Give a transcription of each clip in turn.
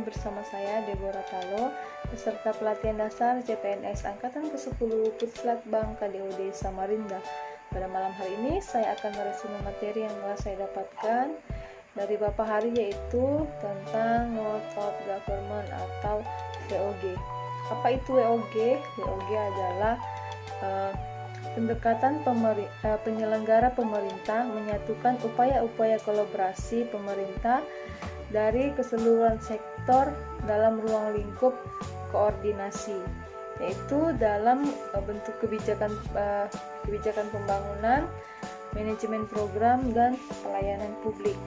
bersama saya Deborah Talo, peserta pelatihan dasar CPNS Angkatan ke-10 Puslapbang KDOD Samarinda. Pada malam hari ini saya akan meresume materi yang telah saya dapatkan dari Bapak Hari, yaitu tentang World of Government atau WOG. Apa itu WOG? WOG adalah pendekatan penyelenggara pemerintah menyatukan upaya-upaya kolaborasi pemerintah dari keseluruhan sektor dalam ruang lingkup koordinasi, yaitu dalam bentuk kebijakan pembangunan, manajemen program, dan pelayanan publik.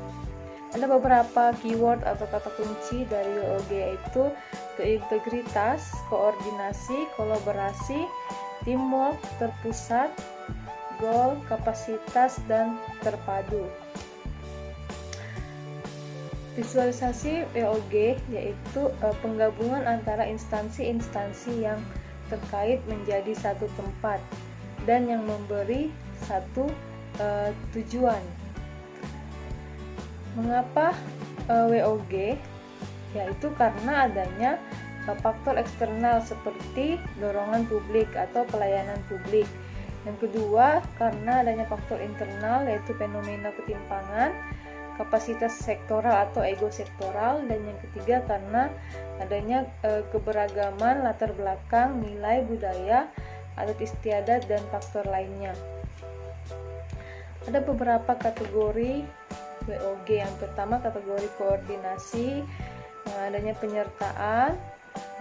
Ada beberapa keyword atau kata kunci dari WOG, yaitu integritas, koordinasi, kolaborasi, teamwork, terpusat, goal, kapasitas, dan terpadu. Visualisasi WOG yaitu penggabungan antara instansi-instansi yang terkait menjadi satu tempat dan yang memberi satu tujuan. Mengapa WOG? Yaitu karena adanya faktor eksternal seperti dorongan publik atau pelayanan publik. Yang kedua, karena adanya faktor internal yaitu fenomena ketimpangan, kapasitas sektoral atau ego sektoral. Dan yang ketiga, karena adanya keberagaman latar belakang, nilai budaya, adat istiadat, dan faktor lainnya. Ada beberapa kategori WOG. Yang pertama, kategori koordinasi, adanya penyertaan,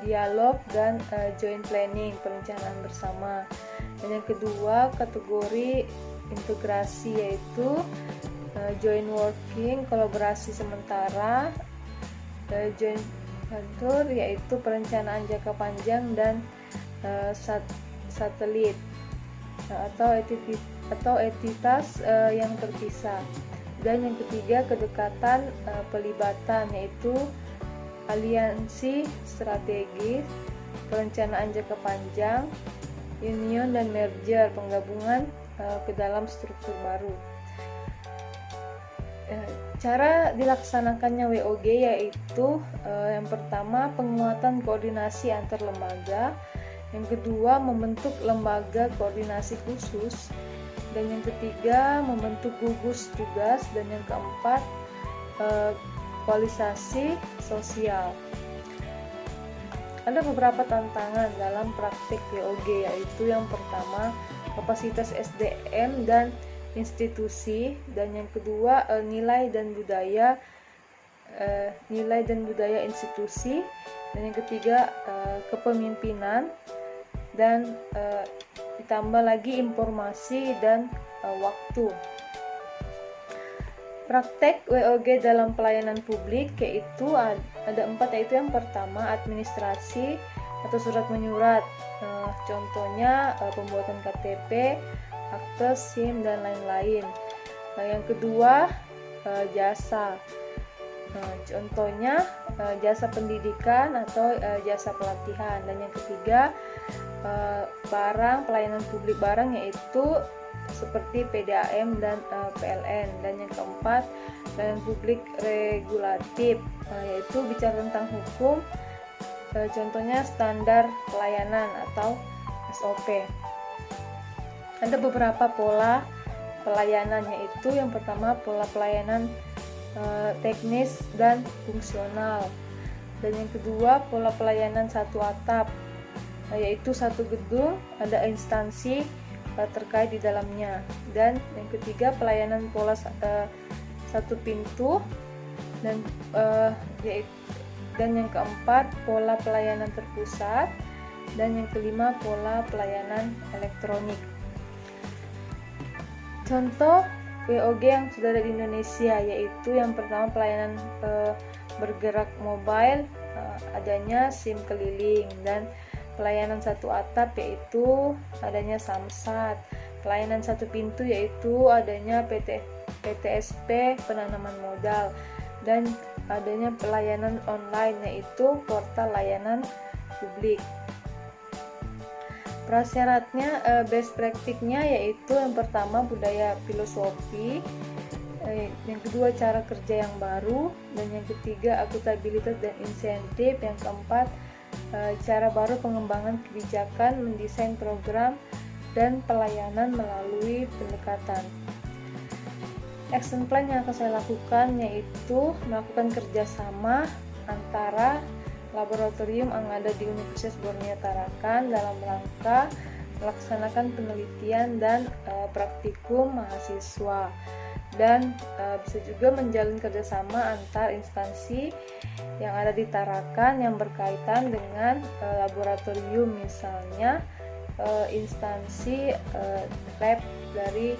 dialog, dan joint planning, perencanaan bersama. Dan yang kedua, kategori integrasi, yaitu joint working, kolaborasi sementara, joint venture, yaitu perencanaan jangka panjang, dan satelit atau entitas yang terpisah. Dan yang ketiga, kedekatan pelibatan, yaitu aliansi strategis, perencanaan jangka panjang, union dan merger, penggabungan ke dalam struktur baru. Cara dilaksanakannya WOG yaitu yang pertama, penguatan koordinasi antar lembaga, yang kedua, membentuk lembaga koordinasi khusus, dan yang ketiga, membentuk gugus tugas, dan yang keempat, kualisasi sosial. Ada beberapa tantangan dalam praktik WOG, yaitu yang pertama, kapasitas SDM dan institusi, dan yang kedua, nilai dan budaya institusi, dan yang ketiga, kepemimpinan, dan ditambah lagi informasi dan waktu. Praktek WOG dalam pelayanan publik yaitu ada 4, yaitu yang pertama, administrasi atau surat menyurat. Contohnya pembuatan KTP, akte, SIM, dan lain-lain. Yang kedua, jasa. Contohnya jasa pendidikan atau jasa pelatihan. Dan yang ketiga, barang, pelayanan publik barang, yaitu seperti PDAM dan PLN. Dan yang keempat, pelayanan publik regulatif, yaitu bicara tentang hukum, contohnya standar pelayanan atau SOP. Ada beberapa pola pelayanan, yaitu yang pertama, pola pelayanan teknis dan fungsional, dan yang kedua, pola pelayanan satu atap, yaitu satu gedung ada instansi terkait di dalamnya, dan yang ketiga, pelayanan pola satu pintu, dan yang keempat, pola pelayanan terpusat, dan yang kelima, pola pelayanan elektronik. Contoh WOG yang sudah ada di Indonesia, yaitu yang pertama, pelayanan bergerak mobile, adanya SIM keliling, dan pelayanan satu atap yaitu adanya Samsat, pelayanan satu pintu yaitu adanya PTSP, penanaman modal, dan adanya pelayanan online yaitu portal layanan publik. Prasyaratnya, best practice-nya yaitu yang pertama, budaya filosofi, Yang kedua, cara kerja yang baru. Dan yang ketiga, akuntabilitas dan insentif. Yang keempat, cara baru pengembangan kebijakan, mendesain program dan pelayanan melalui pendekatan. Action plan yang akan saya lakukan yaitu melakukan kerjasama antara laboratorium yang ada di Universitas Borneo Tarakan dalam rangka melaksanakan penelitian dan praktikum mahasiswa, dan bisa juga menjalin kerjasama antar instansi yang ada di Tarakan yang berkaitan dengan laboratorium, misalnya instansi lab dari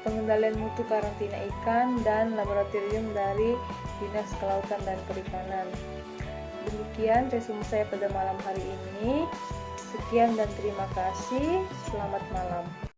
pengendalian mutu karantina ikan dan laboratorium dari Dinas Kelautan dan Perikanan. Demikian resume saya pada malam hari ini. Sekian dan terima kasih. Selamat malam.